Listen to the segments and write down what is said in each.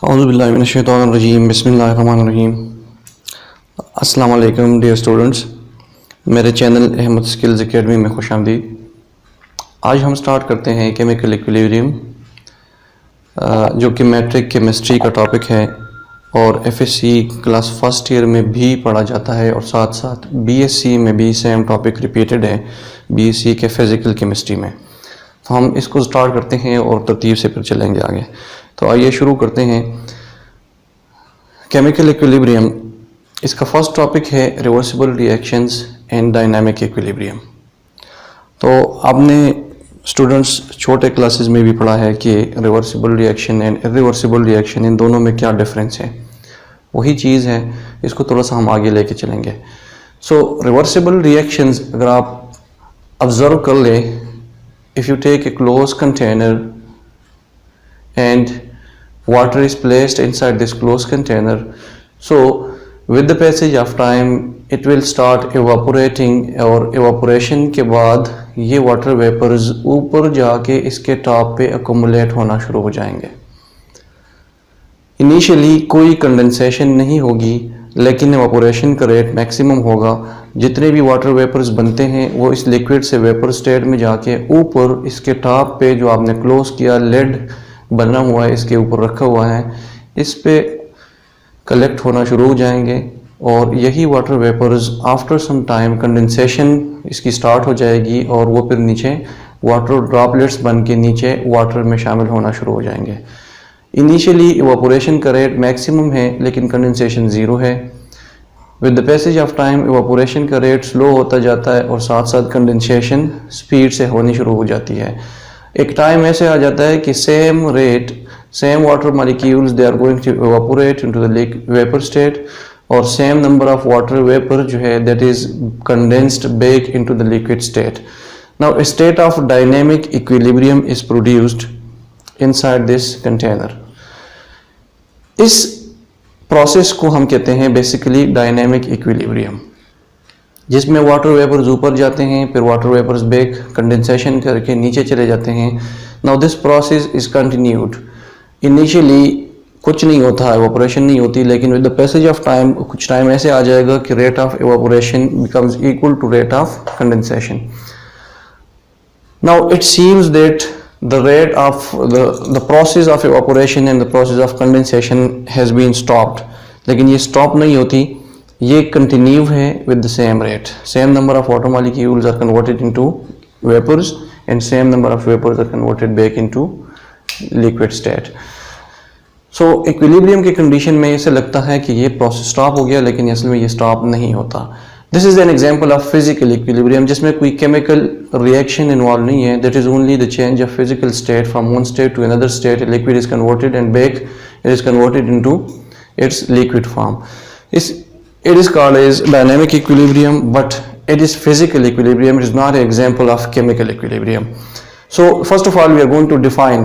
औज़ुबिल्लाहिमिनश्शैतानिर्रजीम बिस्मिल्लाहिर्रहमानिर्रहीम। अस्सलाम वालेकुम डियर स्टूडेंट्स, मेरे चैनल अहमद स्किल्स एकेडमी में खुश आमदीद। आज हम स्टार्ट करते हैं केमिकल इक्विलिब्रियम, जो कि मैट्रिक केमिस्ट्री का टॉपिक है और एफएससी क्लास फर्स्ट ईयर में भी पढ़ा जाता है और साथ साथ बीएससी में भी सेम टॉपिक रिपीटेड है बीएससी के फिज़िकल केमिस्ट्री में। तो हम इसको स्टार्ट करते हैं और तरतीब से फिर चलेंगे आगे। तो आइए शुरू करते हैं। केमिकल इक्विलिब्रियम, इसका फर्स्ट टॉपिक है reversible reactions and dynamic equilibrium. तो आपने स्टूडेंट्स छोटे क्लासेस में भी पढ़ा है कि reversible reaction and irreversible reaction, इन दोनों में क्या डिफरेंस है। वही चीज़ है, इसको थोड़ा सा हम आगे लेके चलेंगे। सो रिवर्सिबल रिएक्शंस अगर आप ऑब्जर्व कर ले, if you take a close container and water is placed inside this closed container, so with the passage of time it will start evaporating, और evaporation के बाद ये water vapors ऊपर जाके इसके टॉप पे accumulate होना शुरू हो जाएंगे। इनिशियली कोई कंडेंसेशन नहीं होगी, लेकिन evaporation का रेट मैक्सिमम होगा। जितने भी वाटर वेपर्स बनते हैं वो इस लिक्विड से वेपर स्टेट में जाके ऊपर इसके टॉप पे जो आपने क्लोज किया लेड बना हुआ है, इसके ऊपर रखा हुआ है, इस पे कलेक्ट होना शुरू हो जाएंगे और यही water vapours after some time condensation इसकी स्टार्ट हो जाएगी और वो फिर नीचे वाटर ड्रॉपलेट्स बन के नीचे वाटर में शामिल होना शुरू हो जाएंगे। इनिशियली इवापोरेशन का रेट मैक्सिमम है लेकिन कंडेंसेशन ज़ीरो है। With the passage of time evaporation का रेट स्लो होता जाता है और साथ साथ कंडेंसेशन स्पीड से होनी शुरू हो जाती है। एक टाइम ऐसे आ जाता है कि same rate, same water molecules they are going to evaporate into the vapour state, और same number of water vapour जो है that is condensed back into the liquid state. Now a state of dynamic equilibrium is produced inside this container. इस process को हम कहते हैं basically dynamic equilibrium, जिसमें water vapours ऊपर जाते हैं, फिर वाटर वेपर्स बैक कंडेंसेशन करके नीचे चले जाते हैं। Now this process is continued. Initially कुछ नहीं होता, इवापोरेशन नहीं होती, लेकिन with the passage of time कुछ टाइम ऐसे आ जाएगा कि rate of evaporation becomes equal to rate of condensation. Now it seems that the rate of the process of evaporation and the process of condensation has been stopped, लेकिन ये stop नहीं होती, ये कंटिन्यू है with the same rate. Same number of water molecules are converted into vapours and same number of vapours are converted back into liquid state. So equilibrium के condition में ऐसे लगता है कि ये प्रोसेस स्टॉप हो गया, लेकिन असल में ये स्टॉप नहीं होता। This is an example of physical equilibrium, जिसमें कोई केमिकल रिएक्शन इन्वॉल्व नहीं है। That is only the change of physical state from one state to another state. Liquid is converted and back it is converted into its liquid form. It is called as dynamic equilibrium, but it is physical equilibrium. It is not an example of chemical equilibrium. So first of all, we are going to define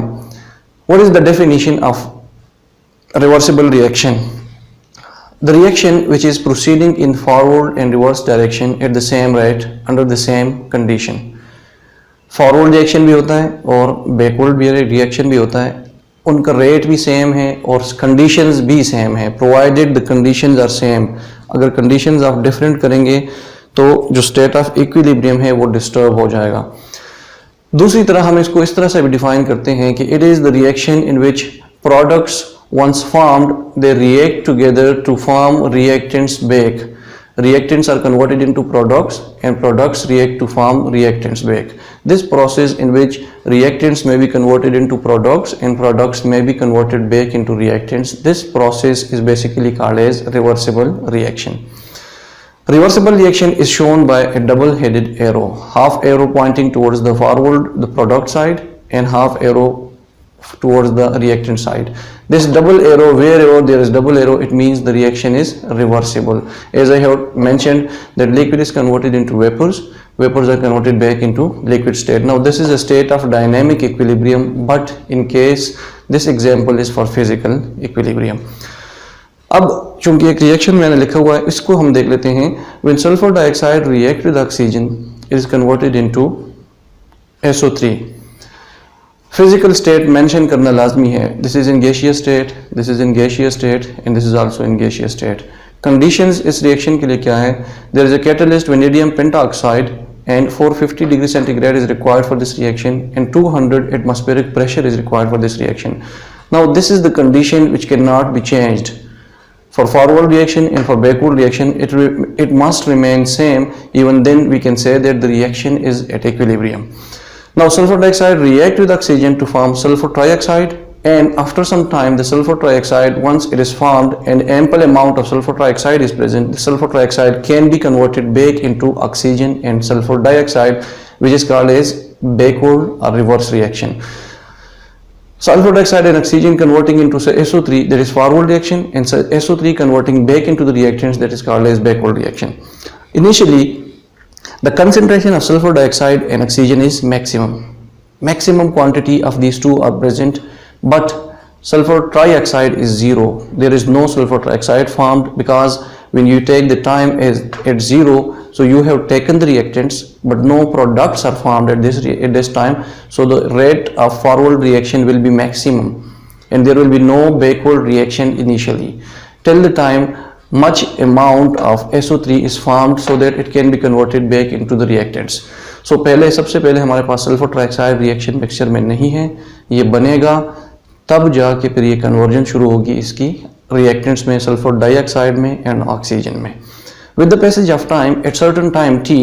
what is the definition of reversible reaction. The reaction which is proceeding in forward and reverse direction at the same rate under the same condition. Forward reaction भी होता है और backward भी reaction भी होता है, उनका rate भी सेम है और कंडीशंस भी सेम है, provided the conditions are same. अगर कंडीशंस आप डिफरेंट करेंगे तो जो स्टेट ऑफ इक्विलिब्रियम है वो डिस्टर्ब हो जाएगा। दूसरी तरह हम इसको इस तरह से भी डिफाइन करते हैं कि it is the reaction in which products once formed they react together to form reactants back. Reactants are converted into products and products react to form reactants back. This process in which reactants may be converted into products and products may be converted back into reactants, this process is basically called as reversible reaction. Reversible reaction is shown by a double-headed arrow, half arrow pointing towards the forward, the product side, and half arrow towards the reactant side. This double arrow, wherever there is double arrow, it means the reaction is reversible. As I have mentioned that liquid is converted into vapors, vapors are converted back into liquid state. Now this is a state of dynamic equilibrium, but in case this example is for physical equilibrium. अब चूंकि एक reaction मैंने लिखा हुआ है, इसको हम देख लेते हैं। When sulfur dioxide react with oxygen, it is converted into SO3. Physical state mention करना लाजमी है. This is in gaseous state, this is in gaseous state and this is also in gaseous state. Conditions इस reaction के लिए क्या है? There is a catalyst vanadium pentoxide and 450 degree centigrade is required for this reaction and 200 atmospheric pressure is required for this reaction. Now this is the condition which cannot be changed. For forward reaction and for backward reaction it must remain same. Even then we can say that the reaction is at equilibrium. Now sulfur dioxide react with oxygen to form sulfur trioxide, and after some time the sulfur trioxide, once it is formed and ample amount of sulfur trioxide is present, the sulfur trioxide can be converted back into oxygen and sulfur dioxide, which is called as backward or reverse reaction. Sulfur dioxide and oxygen converting into SO3, that is forward reaction, and SO3 converting back into the reactants, that is called as backward reaction. Initially the concentration of sulfur dioxide and oxygen is maximum quantity of these two are present, but sulfur trioxide is zero. There is no sulfur trioxide formed because when you take the time as at zero, so you have taken the reactants but no products are formed at this time, so the rate of forward reaction will be maximum and there will be no backward reaction initially till the time much amount of SO3 is formed so that it can be converted back into the reactants. So सबसे पहले हमारे पास sulphur trioxide reaction mixture में नहीं है, ये बनेगा तब जाके फिर ये कन्वर्जन शुरू होगी इसकी रिएक्टेंट्स में, सल्फर डाइऑक्साइड में एंड ऑक्सीजन में. With the passage of time, at certain time t,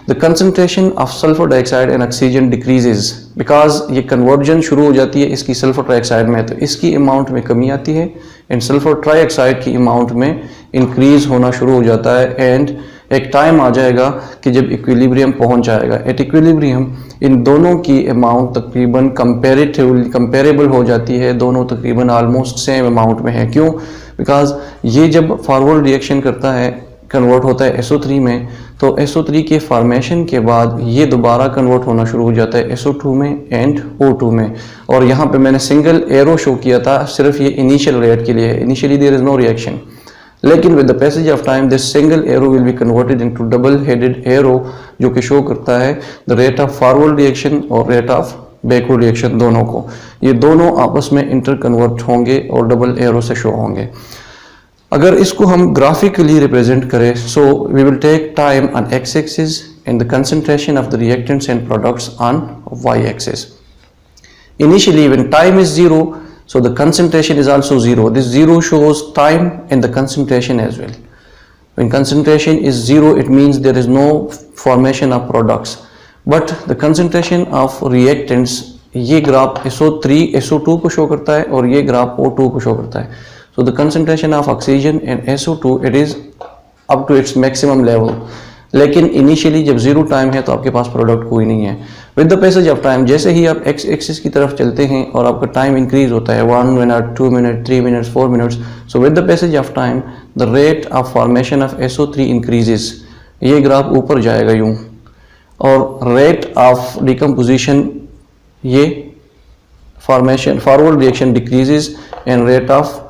the concentration of sulfur dioxide and oxygen decreases because ये कन्वर्जन शुरू हो जाती है इसकी सल्फर ट्राइऑक्साइड में, तो इसकी अमाउंट में कमी आती है एंड सल्फर ट्राइऑक्साइड की अमाउंट में इंक्रीज होना शुरू हो जाता है एंड एक टाइम आ जाएगा कि जब इक्विलिब्रियम पहुंच जाएगा. एट इक्विलिब्रियम इन दोनों की अमाउंट तकरीबन कंपेरेबल हो जाती है, दोनों तकरीबन ऑलमोस्ट सेम अमाउंट में है. क्यों? बिकॉज ये जब फॉरवर्ड रिएक्शन करता है, कन्वर्ट होता है SO3 में, तो SO3 के फॉर्मेशन के बाद ये दोबारा कन्वर्ट होना शुरू हो जाता है SO2 में एंड O2 में. और यहाँ पे मैंने सिंगल एरो शो किया था, सिर्फ ये इनिशियल रेट के लिए है. Initially there is no reaction, लेकिन with the passage of time this single arrow will be converted into double headed arrow, जो कि शो करता है the rate of forward reaction और रेट ऑफ बैकवर्ड रिएक्शन दोनों को. ये दोनों आपस में इंटर कन्वर्ट होंगे और डबल एरो से शो होंगे. अगर इसको हम ग्राफिकली रिप्रेजेंट करें, so we will take time on X axis and the concentration of the reactants and products on Y axis. Initially when time is zero, so the concentration is also zero. This zero shows time and the concentration as well. When concentration is zero, it means there is no formation of products, but the concentration of reactants, ये graph SO3 SO2 को show करता है और ये graph O2 को show करता है. So the concentration of oxygen and SO2 it is up to its maximum level. लेकिन इनिशियली जब जीरो टाइम है तो आपके पास प्रोडक्ट कोई नहीं है. With the passage of time, जैसे ही आप एक्स एक्सिस की तरफ चलते हैं और आपका टाइम इंक्रीज होता है 1 minute, 2 minute, 3 minutes, 4 minutes, so with the passage of time the rate of formation of SO3 increases. ये ग्राफ ऊपर जाएगा यूं, और रेट ऑफ डिकम्पोजिशन, ये formation forward reaction decreases and rate of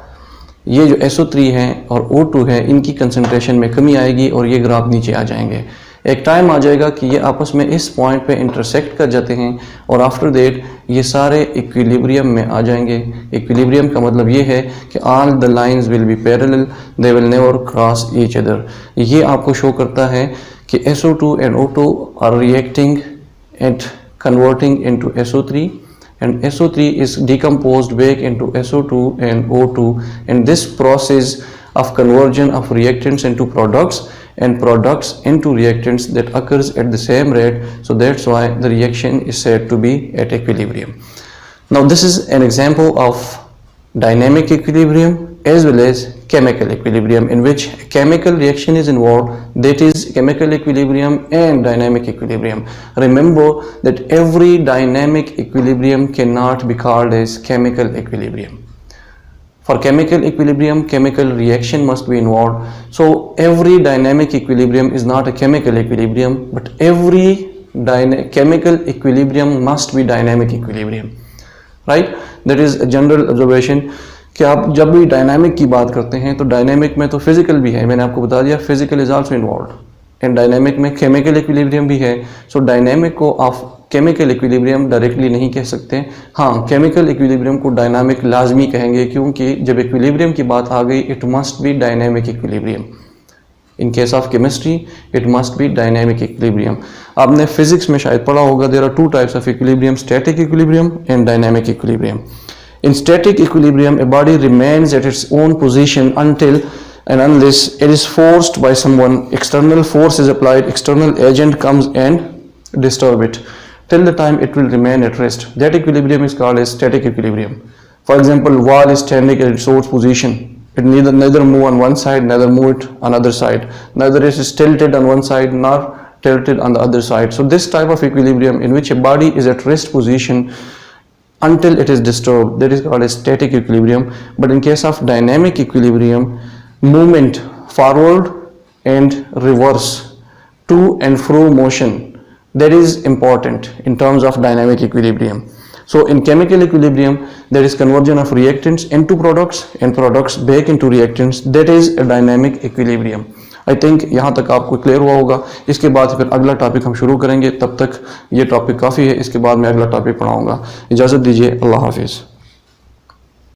ये जो SO3 है और O2 है इनकी कंसंट्रेशन में कमी आएगी और ये ग्राफ नीचे आ जाएंगे. एक टाइम आ जाएगा कि ये आपस में इस पॉइंट पे इंटरसेक्ट कर जाते हैं और आफ्टर दैट ये सारे इक्विलिब्रियम में आ जाएंगे. इक्विलिब्रियम का मतलब ये है कि all the lines will be parallel, they will never cross each other. ये आपको शो करता है कि SO2 and O2 are reacting and converting into SO3 and SO3 is decomposed back into SO2 and O2, and this process of conversion of reactants into products and products into reactants that occurs at the same rate, so that's why the reaction is said to be at equilibrium. Now this is an example of dynamic equilibrium as well as chemical equilibrium, in which chemical reaction is involved, that is chemical equilibrium and dynamic equilibrium. Remember that every dynamic equilibrium cannot be called as chemical equilibrium. For chemical equilibrium, chemical reaction must be involved. So every dynamic equilibrium is not a chemical equilibrium, but every chemical equilibrium must be dynamic equilibrium. Right? That is a general observation. कि आप जब भी dynamic की बात करते हैं तो dynamic में तो फिजिकल भी है, मैंने आपको बता दिया physical is also involved, and dynamic में केमिकल इक्विलिब्रियम भी है. सो डायनामिक को आप केमिकल इक्विलिब्रियम डायरेक्टली नहीं कह सकते। हाँ, केमिकल इक्विलिब्रियम को डायनामिक लाजमी कहेंगे, क्योंकि जब इक्विलिब्रियम की बात आ गई it must be dynamic equilibrium. In case of chemistry it must be dynamic equilibrium. आपने फिजिक्स में शायद पढ़ा होगा, there are two types of equilibrium, static equilibrium and dynamic equilibrium. In static equilibrium, a body remains at its own position until and unless it is forced by someone. External force is applied, external agent comes and disturb it. Till the time it will remain at rest. That equilibrium is called as static equilibrium. For example, wall is standing at its own position. It neither move on one side, neither move it on other side. Neither it is tilted on one side nor tilted on the other side. So this type of equilibrium in which a body is at rest position until it is disturbed, that is called a static equilibrium. But in case of dynamic equilibrium, movement forward and reverse, to and fro motion, that is important in terms of dynamic equilibrium. So in chemical equilibrium, there is conversion of reactants into products and products back into reactants, that is a dynamic equilibrium. I think यहाँ तक आपको clear हुआ होगा। इसके बाद फिर अगला topic हम शुरू करेंगे, तब तक ये टॉपिक काफ़ी है, इसके बाद मैं अगला टॉपिक पढ़ाऊँगा। इजाज़त दीजिए, अल्लाह हाफिज़।